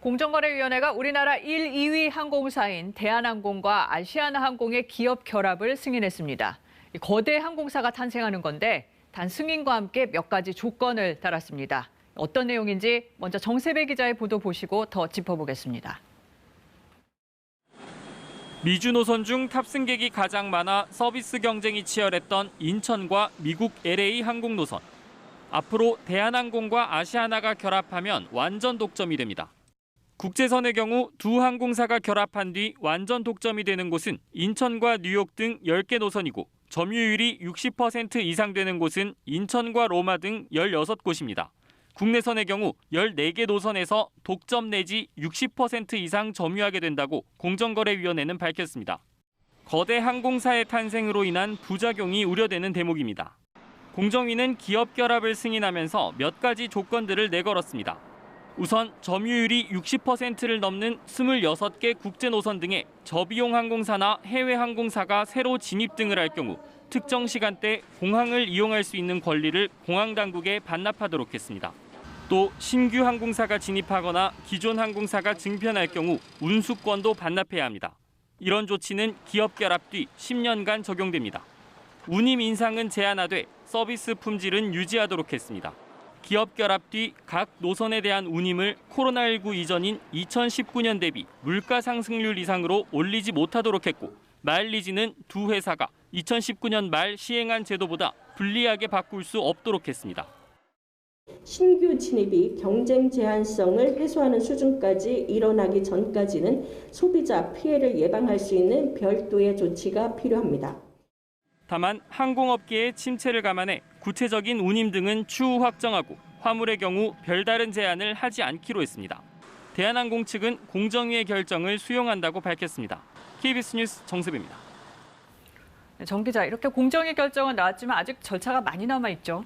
공정거래위원회가 우리나라 1, 2위 항공사인 대한항공과 아시아나항공의 기업 결합을 승인했습니다. 거대 항공사가 탄생하는 건데 단 승인과 함께 몇 가지 조건을 달았습니다. 어떤 내용인지 먼저 정세배 기자의 보도 보시고 더 짚어보겠습니다. 미주 노선 중 탑승객이 가장 많아 서비스 경쟁이 치열했던 인천과 미국 LA 항공 노선. 앞으로 대한항공과 아시아나가 결합하면 완전 독점이 됩니다. 국제선의 경우 두 항공사가 결합한 뒤 완전 독점이 되는 곳은 인천과 뉴욕 등 10개 노선이고 점유율이 60% 이상 되는 곳은 인천과 로마 등 16곳입니다. 국내선의 경우 14개 노선에서 독점 내지 60% 이상 점유하게 된다고 공정거래위원회는 밝혔습니다. 거대 항공사의 탄생으로 인한 부작용이 우려되는 대목입니다. 공정위는 기업 결합을 승인하면서 몇 가지 조건들을 내걸었습니다. 우선 점유율이 60%를 넘는 26개 국제노선 등의 저비용 항공사나 해외 항공사가 새로 진입 등을 할 경우 특정 시간대 공항을 이용할 수 있는 권리를 공항 당국에 반납하도록 했습니다. 또 신규 항공사가 진입하거나 기존 항공사가 증편할 경우 운수권도 반납해야 합니다. 이런 조치는 기업 결합 뒤 10년간 적용됩니다. 운임 인상은 제한하되 서비스 품질은 유지하도록 했습니다. 기업 결합 뒤 각 노선에 대한 운임을 코로나19 이전인 2019년 대비 물가 상승률 이상으로 올리지 못하도록 했고 마일리지는 두 회사가 2019년 말 시행한 제도보다 불리하게 바꿀 수 없도록 했습니다. 신규 진입이 경쟁 제한성을 해소하는 수준까지 일어나기 전까지는 소비자 피해를 예방할 수 있는 별도의 조치가 필요합니다. 다만 항공업계의 침체를 감안해 구체적인 운임 등은 추후 확정하고 화물의 경우 별다른 제한을 하지 않기로 했습니다. 대한항공 측은 공정위의 결정을 수용한다고 밝혔습니다. KBS 뉴스 정세배입니다. 정 기자, 이렇게 공정위 결정은 나왔지만 아직 절차가 많이 남아있죠?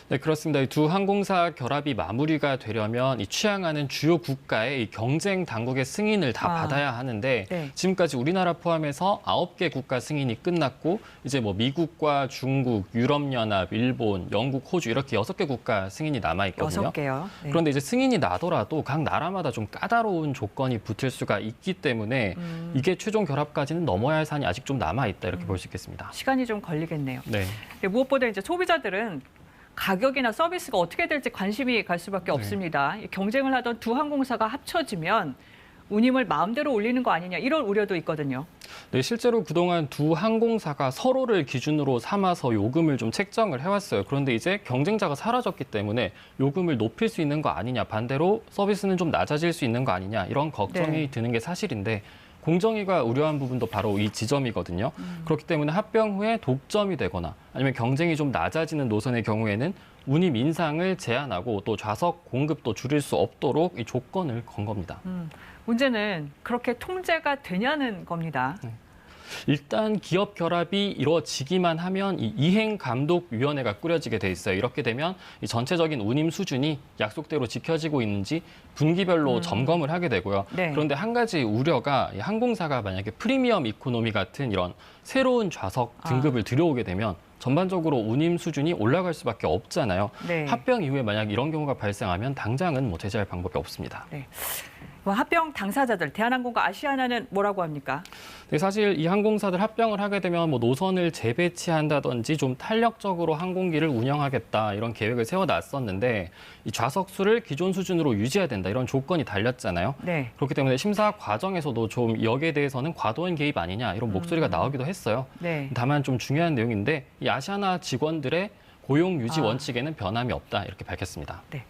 네, 그렇습니다. 이 두 항공사 결합이 마무리가 되려면 이 취향하는 주요 국가의 이 경쟁 당국의 승인을 다 받아야 하는데 네. 지금까지 우리나라 포함해서 9개 국가 승인이 끝났고 이제 뭐 미국과 중국, 유럽연합, 일본, 영국, 호주 이렇게 6개 국가 승인이 남아 있거든요. 6개요. 네. 그런데 이제 승인이 나더라도 각 나라마다 좀 까다로운 조건이 붙을 수가 있기 때문에 이게 최종 결합까지는 넘어야 할 산이 아직 좀 남아 있다 이렇게 볼 수 있겠습니다. 시간이 좀 걸리겠네요. 네. 무엇보다 이제 소비자들은 가격이나 서비스가 어떻게 될지 관심이 갈 수밖에 없습니다. 경쟁을 하던 두 항공사가 합쳐지면 운임을 마음대로 올리는 거 아니냐 이런 우려도 있거든요. 네, 실제로 그동안 두 항공사가 서로를 기준으로 삼아서 요금을 좀 책정을 해왔어요. 그런데 이제 경쟁자가 사라졌기 때문에 요금을 높일 수 있는 거 아니냐, 반대로 서비스는 좀 낮아질 수 있는 거 아니냐 이런 걱정이 드는 게 사실인데 공정위가 우려한 부분도 바로 이 지점이거든요. 그렇기 때문에 합병 후에 독점이 되거나 아니면 경쟁이 좀 낮아지는 노선의 경우에는 운임 인상을 제한하고 또 좌석 공급도 줄일 수 없도록 이 조건을 건 겁니다. 문제는 그렇게 통제가 되냐는 겁니다. 일단 기업 결합이 이루어지기만 하면 이 이행감독위원회가 꾸려지게 돼 있어요. 이렇게 되면 이 전체적인 운임 수준이 약속대로 지켜지고 있는지 분기별로 점검을 하게 되고요. 네. 그런데 한 가지 우려가 이 항공사가 만약에 프리미엄 이코노미 같은 이런 새로운 좌석 등급을 들여오게 되면 전반적으로 운임 수준이 올라갈 수밖에 없잖아요. 네. 합병 이후에 만약 이런 경우가 발생하면 당장은 뭐 제재할 방법이 없습니다. 네. 합병 당사자들, 대한항공과 아시아나는 뭐라고 합니까? 네, 사실 이 항공사들 합병을 하게 되면 뭐 노선을 재배치한다든지 좀 탄력적으로 항공기를 운영하겠다 이런 계획을 세워놨었는데 이 좌석 수를 기존 수준으로 유지해야 된다 이런 조건이 달렸잖아요. 네. 그렇기 때문에 심사 과정에서도 좀 여기에 대해서는 과도한 개입 아니냐 이런 목소리가 나오기도 했어요. 네. 다만 좀 중요한 내용인데 이 아시아나 직원들의 고용 유지 원칙에는 변함이 없다 이렇게 밝혔습니다. 네.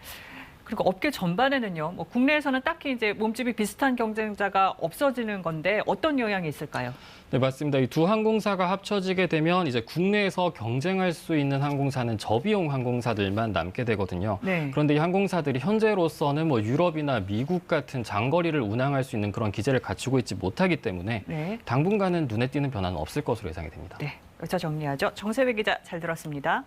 그리고 업계 전반에는요. 국내에서는 딱히 이제 몸집이 비슷한 경쟁자가 없어지는 건데 어떤 영향이 있을까요? 네, 맞습니다. 이 두 항공사가 합쳐지게 되면 이제 국내에서 경쟁할 수 있는 항공사는 저비용 항공사들만 남게 되거든요. 네. 그런데 이 항공사들이 현재로서는 뭐 유럽이나 미국 같은 장거리를 운항할 수 있는 그런 기제를 갖추고 있지 못하기 때문에 네. 당분간은 눈에 띄는 변화는 없을 것으로 예상이 됩니다. 네. 여기서 정리하죠. 정세배 기자 잘 들었습니다.